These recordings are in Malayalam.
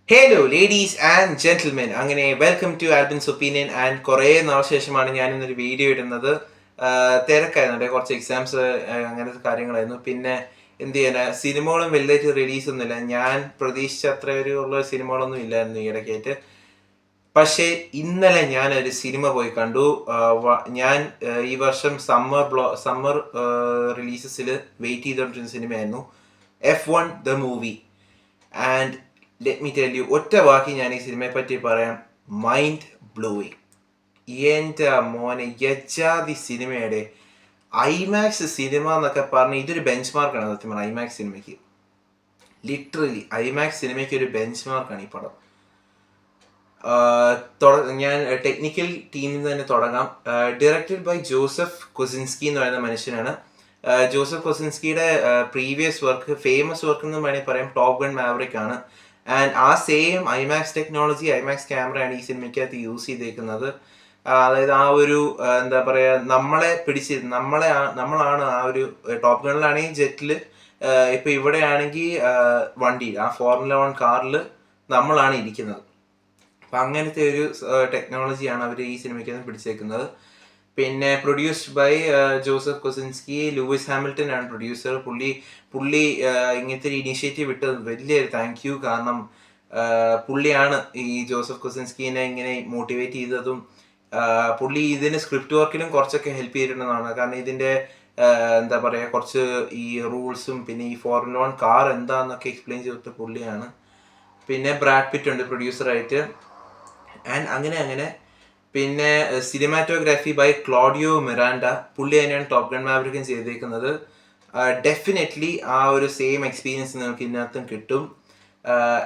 ഹലോ ലേഡീസ് ആൻഡ് ജെന്റിൽമെൻ, അങ്ങനെ വെൽക്കം ടു ആൽബിൻസ് ഒപ്പീനിയൻ. ആൻഡ് കുറേ നാൾ ശേഷമാണ് ഞാൻ ഇന്നൊരു വീഡിയോ ഇടുന്നത്. തിരക്കായിരുന്നു, കുറച്ച് എക്സാംസ് അങ്ങനത്തെ കാര്യങ്ങളായിരുന്നു. പിന്നെ എന്ത് ചെയ്യാനാ, സിനിമകളും വലുതായിട്ട് റിലീസ് ഒന്നുമില്ല. ഞാൻ പ്രതീക്ഷിച്ച അത്ര ഉള്ള സിനിമകളൊന്നും ഇല്ലായിരുന്നു ഈ ഇടയ്ക്കായിട്ട്. പക്ഷേ ഇന്നലെ ഞാൻ ഒരു സിനിമ പോയി കണ്ടു. ഞാൻ ഈ വർഷം സമ്മർ റിലീസസിൽ വെയിറ്റ് ചെയ്തുകൊണ്ടിരുന്ന സിനിമയായിരുന്നു F1 the movie. And let me tell you, ഒറ്റ വാക്കി ഞാൻ ഈ സിനിമയെ പറ്റി പറയാം: മൈൻഡ് ബ്ലോയിങ്. എൻ്റെ മോനെ, യജാതി സിനിമയുടെ ഐമാക്സ് സിനിമ എന്നൊക്കെ പറഞ്ഞ് ഇതൊരു ബെഞ്ച് മാർക്കാണ് സത്യം പറഞ്ഞാൽ. ഐമാക്സ് സിനിമയ്ക്ക്, ലിറ്ററലി ഐമാക്സ് സിനിമയ്ക്ക് ഒരു ബെഞ്ച് മാർക്കാണ് ഈ പടം. ഞാൻ ടെക്നിക്കൽ ടീമിൽ നിന്ന് തന്നെ തുടങ്ങാം. ഡയറക്റ്റഡ് ബൈ ജോസഫ് കൊസിൻസ്കി എന്ന് പറയുന്ന മനുഷ്യനാണ്. ജോസഫ് കൊസിൻസ്കിയുടെ പ്രീവിയസ് വർക്ക്, ഫേമസ് വർക്ക് എന്ന് വേണമെങ്കിൽ പറയാം, ടോപ്പ് ഗൺ മാവറിക് ആണ്. ആൻഡ് ആ സെയിം ഐമാക്സ് ടെക്നോളജി, ഐമാക്സ് ക്യാമറയാണ് ഈ സിനിമയ്ക്കകത്ത് യൂസ് ചെയ്തേക്കുന്നത്. അതായത് ആ ഒരു എന്താ പറയുക, നമ്മളാണ് ആ ഒരു ടോപ്പ് ഗണ്ണിലാണെങ്കിൽ ജെറ്റിൽ, ഇപ്പം ഇവിടെ ആണെങ്കിൽ വണ്ടിയിൽ, ആ ഫോർമുല 1 കാറിൽ നമ്മളാണ് ഇരിക്കുന്നത്. അപ്പം അങ്ങനത്തെ ഒരു ടെക്നോളജിയാണ് അവർ ഈ സിനിമയ്ക്ക് പിടിച്ചേക്കുന്നത്. പിന്നെ produced by Joseph Kosinski. Lewis Hamilton ആണ് പ്രൊഡ്യൂസർ. പുള്ളി ഇങ്ങനത്തെ ഒരു ഇനീഷ്യേറ്റീവ് ഇട്ടത് വലിയൊരു താങ്ക് യു. കാരണം പുള്ളിയാണ് ഈ ജോസഫ് കൊസിൻസ്കീനെ ഇങ്ങനെ മോട്ടിവേറ്റ് ചെയ്തതും. പുള്ളി ഇതിന് സ്ക്രിപ്റ്റ് വർക്കിലും കുറച്ചൊക്കെ ഹെൽപ്പ് ചെയ്തിട്ടുണ്ടെന്നാണ്. കാരണം ഇതിൻ്റെ എന്താ പറയുക, കുറച്ച് ഈ റൂൾസും പിന്നെ ഈ ഫോർമുല 1 കാർ എന്താന്നൊക്കെ എക്സ്പ്ലെയിൻ ചെയ്തിട്ട് പുള്ളിയാണ്. പിന്നെ ബ്രാഡ് പിറ്റ് ഉണ്ട് പ്രൊഡ്യൂസറായിട്ട്. ആൻഡ് അങ്ങനെ പിന്നെ സിനിമാറ്റോഗ്രാഫി ബൈ ക്ലോഡിയോ മിറാൻഡ. പുള്ളി തന്നെയാണ് ടോപ്പ് ഗൺ മാവറിക്കും ചെയ്തേക്കുന്നത്. ഡെഫിനറ്റ്ലി ആ ഒരു സെയിം എക്സ്പീരിയൻസ് നിങ്ങൾക്ക് ഇതിനകത്തും കിട്ടും.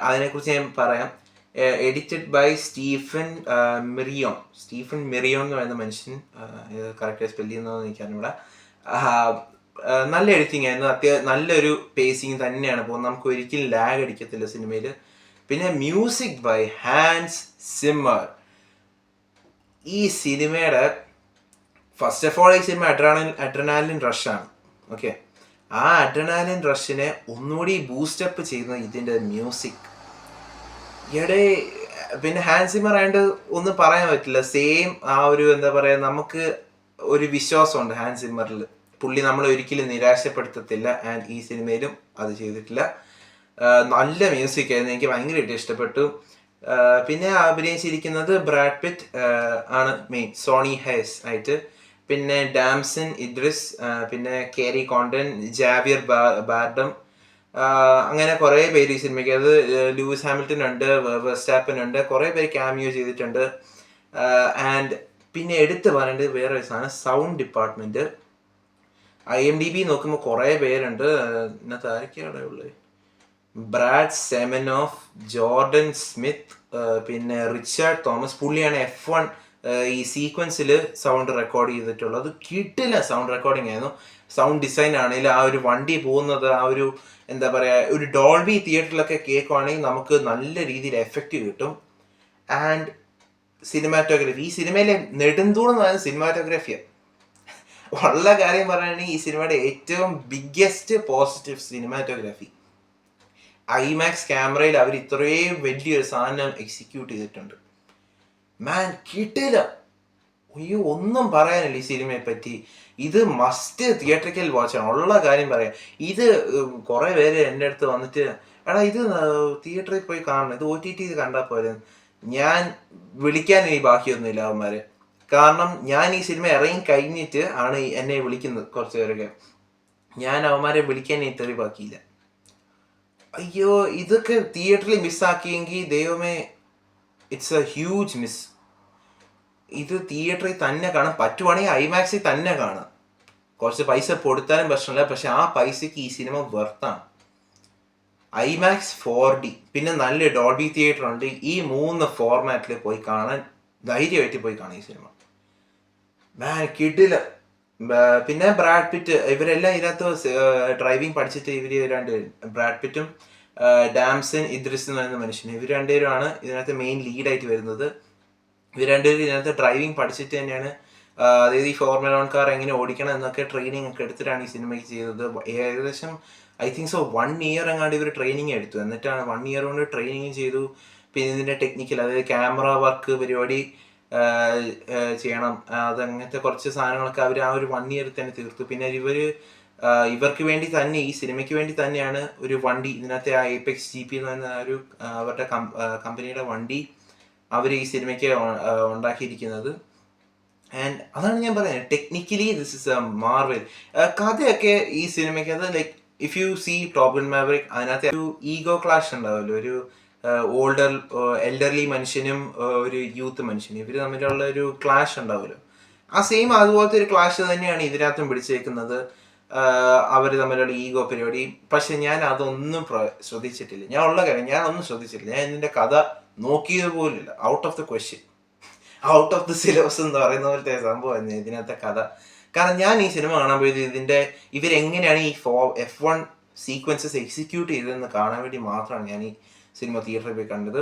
അതിനെക്കുറിച്ച് ഞാൻ പറയാം. എഡിറ്റഡ് ബൈ സ്റ്റീഫൻ മിറിയോൺ എന്ന് പറയുന്ന മനുഷ്യൻ. കറക്റ്റായി സ്പെല്ല് ചെയ്യുന്നതെന്ന് എനിക്കറിഞ്ഞൂടാ. നല്ല എഡിറ്റിംഗ് ആയിരുന്നു. നല്ലൊരു പേസിങ് തന്നെയാണ് പോകുന്നത്. നമുക്ക് ഒരിക്കലും ലാഗ് അടിക്കത്തില്ല സിനിമയിൽ. പിന്നെ മ്യൂസിക് ബൈ ഹാൻസ് സിമ്മർ. ഈ സിനിമയുടെ ഫസ്റ്റ് ഓഫ് ഓൾ, ഈ സിനിമ അഡ്രനാലിൻ റഷാണ്. ഓക്കെ, ആ അഡ്രനാലിൻ റഷിനെ ഒന്നുകൂടി ബൂസ്റ്റപ്പ് ചെയ്യുന്നത് ഇതിൻ്റെ മ്യൂസിക്. പിന്നെ ഹാൻസ് സിമ്മർ ആയതുകൊണ്ട് ഒന്നും പറയാൻ പറ്റില്ല. സെയിം ആ ഒരു എന്താ പറയുക, നമുക്ക് ഒരു വിശ്വാസമുണ്ട് ഹാൻസ് സിമ്മറിൽ. പുള്ളി നമ്മളെ ഒരിക്കലും നിരാശപ്പെടുത്തത്തില്ല. ആൻഡ് ഈ സിനിമയിലും അത് ചെയ്തിട്ടില്ല. നല്ല മ്യൂസിക് ആയിരുന്നു, എനിക്ക് ഭയങ്കരമായിട്ട് ഇഷ്ടപ്പെട്ടു. പിന്നെ അഭിനയിച്ചിരിക്കുന്നത് ബ്രാഡ് പിറ്റ് ആണ് മെയിൻ, സോണി ഹേസ് ആയിട്ട്. പിന്നെ ഡാംസൺ ഇദ്രിസ്, പിന്നെ കേരി കോണ്ടൻ, ജാവിയർ ബാർഡം, അങ്ങനെ കുറേ പേര് ഈ സിനിമയ്ക്ക്. അത് ലൂയിസ് ഹാമിൽട്ടൺ ഉണ്ട്, വെർസ്റ്റാപ്പൻ ഉണ്ട്, കുറേ പേര് ക്യാമിയോ ചെയ്തിട്ടുണ്ട്. ആൻഡ് പിന്നെ എടുത്ത് പറയേണ്ടത് വേറെ ഒരു സാധനം, സൗണ്ട് ഡിപ്പാർട്ട്മെൻറ്റ്. IMDb നോക്കുമ്പോൾ കുറേ പേരുണ്ട്. ഇന്നത്തെ ആരൊക്കെയാണ് ഉള്ളത്? ബ്രാഡ് സെമനോഫ്, ജോർഡൻ സ്മിത്ത്, പിന്നെ റിച്ചാർഡ് തോമസ്. പുള്ളിയാണ് F1 ഈ സീക്വൻസിൽ സൗണ്ട് റെക്കോർഡ് ചെയ്തിട്ടുള്ളത്. കിട്ടില്ല സൗണ്ട് റെക്കോർഡിംഗ് ആയിരുന്നു. സൗണ്ട് ഡിസൈൻ ആണെങ്കിലും ആ ഒരു വണ്ടി പോകുന്നത്, ആ ഒരു എന്താ പറയുക, ഒരു ഡോൾബി തിയേറ്ററിലൊക്കെ കേൾക്കുവാണെങ്കിൽ നമുക്ക് നല്ല രീതിയിൽ എഫക്റ്റ് കിട്ടും. ആൻഡ് സിനിമാറ്റോഗ്രഫി, ഈ സിനിമയിലെ നെടുന്തൂണെന്ന് പറയുന്നത് സിനിമാറ്റോഗ്രഫിയാണ്. ഉള്ള കാര്യം പറയുകയാണെങ്കിൽ ഈ സിനിമയുടെ ഏറ്റവും ബിഗ്ഗസ്റ്റ് പോസിറ്റീവ് സിനിമാറ്റോഗ്രാഫി. ഐമാക്സ് ക്യാമറയിൽ അവർ ഇത്രയും വലിയൊരു സാധനം എക്സിക്യൂട്ട് ചെയ്തിട്ടുണ്ട്. മാൻ, കിട്ടില്ല. അയ്യോ, ഒന്നും പറയാനില്ല ഈ സിനിമയെ പറ്റി. ഇത് മസ്റ്റ് തിയേറ്ററിക്കൽ വാച്ചാണ്. ഉള്ള കാര്യം പറയാം. ഇത് കുറേ പേര് എൻ്റെ അടുത്ത് വന്നിട്ട്, എടാ ഇത് തിയേറ്ററിൽ പോയി കാണണം, ഇത് OTT കണ്ടാൽ പോലെ. ഞാൻ വിളിക്കാൻ ഇനി ബാക്കിയൊന്നുമില്ല അവന്മാർ. കാരണം ഞാൻ ഈ സിനിമ ഇറങ്ങി കഴിഞ്ഞിട്ട് ആണ് എന്നെ വിളിക്കുന്നത് കുറച്ച് പേരൊക്കെ. ഞാൻ അവന്മാരെ വിളിക്കാൻ ഇനി തെറി ബാക്കിയില്ല. അയ്യോ, ഇതൊക്കെ തിയേറ്ററിൽ മിസ്സാക്കിയെങ്കിൽ ദൈവമേ, ഇറ്റ്സ് എ ഹ്യൂജ് മിസ്. ഇത് തിയേറ്ററിൽ തന്നെ കാണാൻ പറ്റുവാണെങ്കിൽ ഐമാക്സിൽ തന്നെ കാണാം. കുറച്ച് പൈസ കൊടുത്താലും പ്രശ്നമില്ല, പക്ഷെ ആ പൈസക്ക് ഈ സിനിമ വെർത്താണ്. ഐമാക്സ് 4D, പിന്നെ നല്ല ഡോൾബി തിയേറ്റർ ഉണ്ട്. ഈ 3 ഫോർമാറ്റിൽ പോയി കാണാൻ ധൈര്യമായിട്ട് പോയി കാണാം ഈ സിനിമ. മാൻ, കിട്ടില്ല. പിന്നെ ബ്രാഡ് പിറ്റ്, ഇവരെല്ലാം ഇതിനകത്ത് ഡ്രൈവിംഗ് പഠിച്ചിട്ട് ഇവർ ബ്രാഡ് പിറ്റും ഡാംസൺ ഇദ്രിസ് എന്ന് പറയുന്ന മനുഷ്യൻ, ഇവർ രണ്ടുപേരുമാണ് ഇതിനകത്ത് മെയിൻ ലീഡായിട്ട് വരുന്നത്. ഇവർ രണ്ടുപേരും ഇതിനകത്ത് ഡ്രൈവിംഗ് പഠിച്ചിട്ട് തന്നെയാണ്, അതായത് ഈ ഫോർമുല 1 കാർ എങ്ങനെ ഓടിക്കണം എന്നൊക്കെ ട്രെയിനിങ് ഒക്കെ എടുത്തിട്ടാണ് ഈ സിനിമയ്ക്ക് ചെയ്തത്. ഏകദേശം ഐ തിങ്ക് സോ 1 year എങ്ങാണ്ട് ഇവർ ട്രെയിനിങ് എടുത്തു. എന്നിട്ടാണ് 1 year കൊണ്ട് ട്രെയിനിങ് ചെയ്തു. പിന്നെ ഇതിൻ്റെ ടെക്നിക്കൽ, അതായത് ക്യാമറ വർക്ക് പരിപാടി ചെയ്യണം, അതങ്ങനത്തെ കുറച്ച് സാധനങ്ങളൊക്കെ അവർ ആ ഒരു 1 year തന്നെ തീർത്തു. പിന്നെ ഇവർക്ക് വേണ്ടി തന്നെ, ഈ സിനിമയ്ക്ക് വേണ്ടി തന്നെയാണ് ഒരു വണ്ടി, ഇതിനകത്തെ ആ Apex GP എന്ന് പറയുന്ന ഒരു അവരുടെ കമ്പനിയുടെ വണ്ടി അവർ ഈ സിനിമയ്ക്ക് ഉണ്ടാക്കിയിരിക്കുന്നത്. ആൻഡ് അതാണ് ഞാൻ പറയുന്നത്, technically this is a Marvel. കഥയൊക്കെ ഈ സിനിമയ്ക്ക് അത് like if you see Top Gun Maverick, അതിനകത്ത് ഒരു ഈഗോ ക്ലാഷ് ഉണ്ടാവുമല്ലോ, ഒരു എൽഡർലി മനുഷ്യനും ഒരു യൂത്ത് മനുഷ്യനും, ഇവർ തമ്മിലുള്ള ഒരു ക്ലാഷ് ഉണ്ടാവുമല്ലോ. ആ സെയിം അതുപോലത്തെ ഒരു ക്ലാഷ് തന്നെയാണ് ഇതിനകത്തും പിടിച്ചേക്കുന്നത്, അവർ തമ്മിലുള്ള ഈഗോ പരിപാടി. പക്ഷെ ഞാൻ അതൊന്നും ശ്രദ്ധിച്ചിട്ടില്ല. ഞാൻ ഉള്ള കാര്യം ഞാൻ ഒന്നും ശ്രദ്ധിച്ചിട്ടില്ല. ഞാൻ ഇതിൻ്റെ കഥ നോക്കിയത് പോലില്ല. Out of the question, out of the syllabus എന്ന് പറയുന്ന പോലത്തെ സംഭവമായിരുന്നു ഇതിനകത്തെ കഥ. കാരണം ഞാൻ ഈ സിനിമ കാണാൻ പോയത് ഇവരെങ്ങനെയാണ് ഈ F1 സീക്വൻസസ് എക്സിക്യൂട്ട് ചെയ്തതെന്ന് കാണാൻ വേണ്ടി മാത്രമാണ് ഞാൻ ഈ സിനിമ തിയേറ്ററിൽ പോയി കണ്ടത്.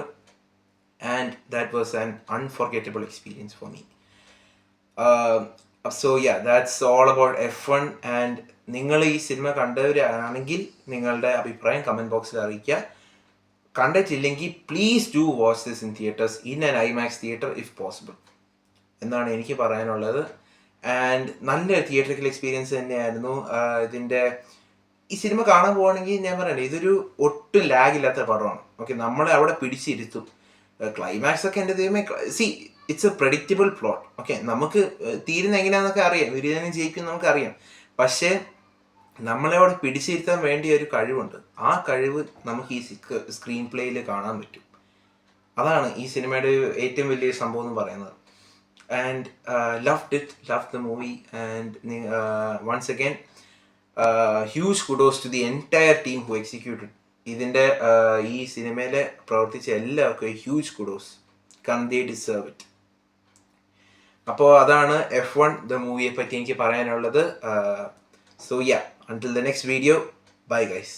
And that was an unforgettable experience for me. So ya, that's all about F1. And നിങ്ങൾ ഈ സിനിമ കണ്ടവരാണെങ്കിൽ നിങ്ങളുടെ അഭിപ്രായം കമൻറ്റ് ബോക്സിൽ അറിയിക്കുക. കണ്ടിട്ടില്ലെങ്കിൽ please do watch this in theatres, in an IMAX theatre if possible എന്നാണ് എനിക്ക് പറയാനുള്ളത്. ആൻഡ് നല്ലൊരു തിയേറ്ററിക്കൽ എക്സ്പീരിയൻസ് തന്നെയായിരുന്നു ഈ സിനിമ കാണാൻ പോവുകയാണെങ്കിൽ. ഞാൻ പറയണ്ടേ, ഇതൊരു ഒട്ടും ലാഗില്ലാത്ത പടമാണ്. ഓക്കെ, നമ്മളെ അവിടെ പിടിച്ചിരുത്തും. ക്ലൈമാക്സ് ഒക്കെ എൻ്റെ ദൈവമേ, it's A predictable plot. Okay, നമുക്ക് തീരുന്ന എങ്ങനെയാണെന്നൊക്കെ അറിയാം, വിരുദ്ധനും ജയിക്കും നമുക്കറിയാം. പക്ഷേ നമ്മളെ അവിടെ പിടിച്ചിരുത്താൻ വേണ്ടിയ ഒരു കഴിവുണ്ട്. ആ കഴിവ് നമുക്ക് ഈ സ്ക്രീൻ പ്ലേയിൽ കാണാൻ പറ്റും. അതാണ് ഈ സിനിമയുടെ ഏറ്റവും വലിയ സംഭവം എന്ന് പറയുന്നത്. And loved the movie. And once again, huge kudos to the entire team who executed. ഇതിൻ്റെ ഈ സിനിമയിലെ പ്രവർത്തിച്ച എല്ലാവർക്കും ഹ്യൂജ് കുഡോസ്, കാരണം they deserve it. അപ്പോൾ അതാണ് F1 ദ മൂവിയെ പറ്റി എനിക്ക് പറയാനുള്ളത്. So yeah, until the next video, bye guys.